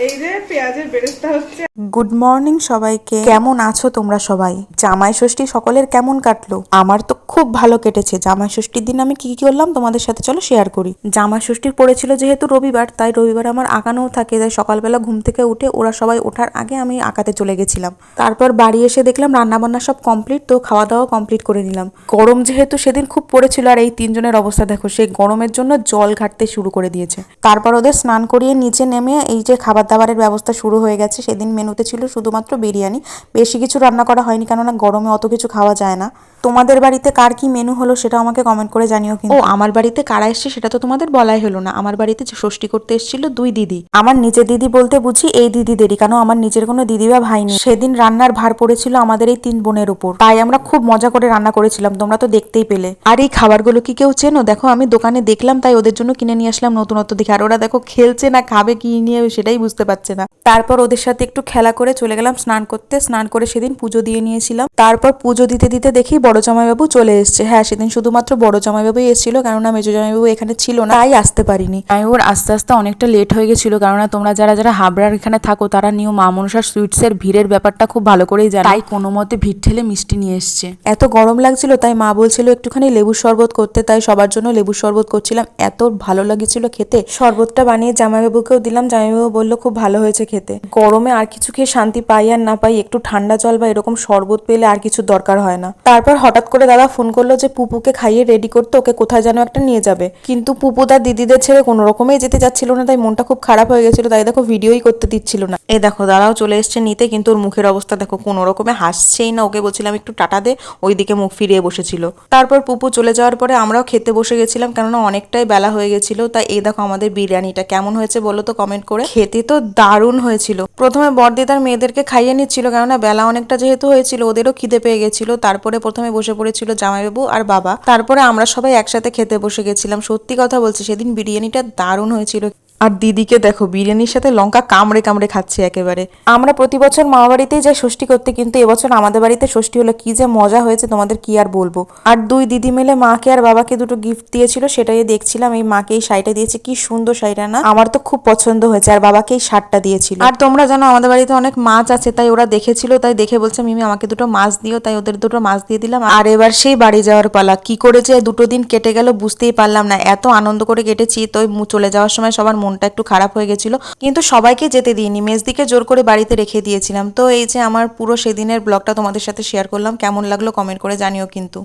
এই যে পেঁয়াজের বেরেস্তা হচ্ছে। গুড মর্নিং সবাইকে। কেমন আছো তোমরা সবাই? জামাই ষষ্ঠী সকলের কেমন কাটলো? আমার তো খুব ভালো কেটেছে। জামাই ষষ্ঠীর দিন আমি কি কি করলাম তোমাদের সাথে চলো শেয়ার করি। জামাই ষষ্ঠীর পড়েছিল যেহেতু রবিবার, তাই রবিবার আমার আঁকানোও থাকে, তাই সকালবেলা ঘুম থেকে উঠে ওরা সবাই ওঠার আগে আমি আঁকাতে চলে গেছিলাম। তারপর বাড়ি এসে দেখলাম রান্না বান্না সব কমপ্লিট, তো খাওয়া দাওয়া কমপ্লিট করে নিলাম। গরম যেহেতু সেদিন খুব পড়েছিল, আর এই তিনজনের অবস্থা দেখো, সেই গরমের জন্য জল ঘাটতে শুরু করে দিয়েছে। তারপর ওদের স্নান করিয়ে নিচে নেমে এই যে খাবার দাবারের ব্যবস্থা শুরু হয়ে গেছে। সেদিন মেনুতে ছিল শুধুমাত্র বিরিয়ানি, বেশি কিছু রান্না করা হয়নি, কেননা গরমে অত কিছু খাওয়া যায় না। তোমাদের বাড়িতে কার কি মেনু হলো সেটা আমাকে কমেন্ট করে জানিও। কিন্তু আমার বাড়িতে কারা এসছে সেটা তো তোমাদের বলাই হলো না। আমার বাড়িতে ষষ্ঠী করতে এসেছিল দুই দিদি। আমার নিজের দিদি বলতে বুঝি এই দিদিদেরই, কেন আমার নিজের কোনো দিদি বা ভাই নেই। সেদিন রান্নার ভার পড়েছিল আমাদের এই তিন বোনের উপর, তাই আমরা খুব মজা করে রান্না করেছিলাম, তোমরা তো দেখতেই পেলে। আর এই খাবারগুলো কি কেউ চেনো? দেখো আমি দোকানে দেখলাম, তাই ওদের জন্য কিনে নিয়ে আসলাম নতুনত্ব দেখে। আর ওরা দেখো খেলছে না খাবে কি নিয়ে সেটাই বুঝতে পারছে না। তারপর ওদের সাথে একটু খেলা করে চলে গেলাম স্নান করতে। স্নান করে সেদিন পুজো দিয়ে নিয়েছিলাম। তারপর পুজো দিতে দিতে দেখি বড় জামাইবাবু চলে এসছে। হ্যাঁ, সেদিন শুধুমাত্র বড় জামাইবাবুই এসেছিল, কেননা মেজো জামাইবাবু এখানে ছিল না, তাই আসতে পারিনি। জামাইবাবুর আস্তে আস্তে অনেকটা লেট হয়ে গেছিল, কেননা তোমরা যারা যারা হাবড়ার এখানে থাকো তারা নিউ মা মনসা সুইটসের ভিড়ের ব্যাপারটা খুব ভালো করেই জানো। তাই কোনো মতে ভিড় ঠেলে মিষ্টি নিয়ে এসছে। এত গরম লাগছিল, তাই মা বলছিল একটুখানি লেবুর শরবত করতে, তাই সবার জন্য লেবুর শরবত করছিলাম। এত ভালো লাগছিল খেতে। শরবতটা বানিয়ে জামাইবাবুকেও দিলাম, জামাইবাবু বললো খুব ভালো হয়েছে খেতে। গরমে আর কিছু খেয়ে শান্তি পাই আর না পাই, একটু ঠান্ডা জল বা এরকম শরবত পেলে আর কিছু দরকার হয় না। তারপর হঠাৎ করে দাদা ফোন করলো যে পুপুকে খাইয়ে রেডি করতে, ওকে কোথায় যেন একটা নিয়ে যাবে। কিন্তু পুপু তার দিদিদের ছেড়ে কোনো রকমেই যেতে চাচ্ছিল না, তাই মনটা খুব খারাপ হয়ে গেছিল। তাই দেখো ভিডিওই করতে দিচ্ছিল না। এই দেখো দাদাও চলে এসছে নিতে, কিন্তু ওর মুখের অবস্থা দেখো, কোনো রকমে হাসছেই না। ওকে বলছিলাম একটু টাটা দে, ওইদিকে মুখ ফিরিয়ে বসেছিল। তারপর পুপু চলে যাওয়ার পরে আমরাও খেতে বসে গেছিলাম, কেননা অনেকটাই বেলা হয়ে গেছিল। তাই এই দেখো আমাদের বিরিয়ানিটা কেমন হয়েছে বলো তো কমেন্ট করে। খেতে তো দারুণ হয়েছিল। প্রথমে বড়দি তার মেয়েদেরকে খাইয়ে নিচ্ছিল, কেননা বেলা অনেকটা যেহেতু হয়েছিল, ওদেরও খিদে পেয়ে গেছিল। তারপরে প্রথমে বসে পড়েছিল জামাইবাবু আর বাবা, তারপরে আমরা সবাই একসাথে খেতে বসে গেছিলাম। সত্যি কথা বলছি, সেদিন বিরিয়ানিটা দারুণ হয়েছিল। আর দিদিকে দেখো বিরিয়ানির সাথে লঙ্কা কামড়ে কামড়ে খাচ্ছে একেবারে। আমরা প্রতি বছর মামা বাড়িতেই যাই ষষ্ঠী করতে, কিন্তু এবছর আমাদের বাড়িতে ষষ্ঠী হলো, কি যে মজা হয়েছে তোমাদের কি আর বলবো। আর দুই দিদি মিলে মাকে আর বাবাকে দুটো গিফট দিয়েছিল, সেটাই দেখছিলাম। এই মাকে এই শাড়িটা দিয়েছে, কি সুন্দর শাড়িটা না, আমার তো খুব পছন্দ হয়েছে। আর বাবাকে এই শার্টটা দিয়েছিল। আর তোমরা জানো আমাদের বাড়িতে অনেক মাছ আছে, তাই ওরা দেখেছিল, তাই দেখে বলছে মিমি আমাকে দুটো মাছ দিও, তাই ওদের দুটো মাছ দিয়ে দিলাম। আর এবার সেই বাড়ি যাওয়ার পালা। কি করে যে দুটো দিন কেটে গেল বুঝতেই পারলাম না, এত আনন্দ করে কেটেছি। তো চলে যাওয়ার সময় সবার মনটা একটু খারাপ হয়ে গেছিল, কিন্তু সবাইকে যেতে দিইনি, মেজদিকে জোর করে বাড়িতে রেখে দিয়েছিলাম। তো এই যে আমার পুরো সেদিনের ব্লগটা তোমাদের সাথে শেয়ার করলাম, কেমন লাগলো কমেন্ট করে জানিও কিন্তু।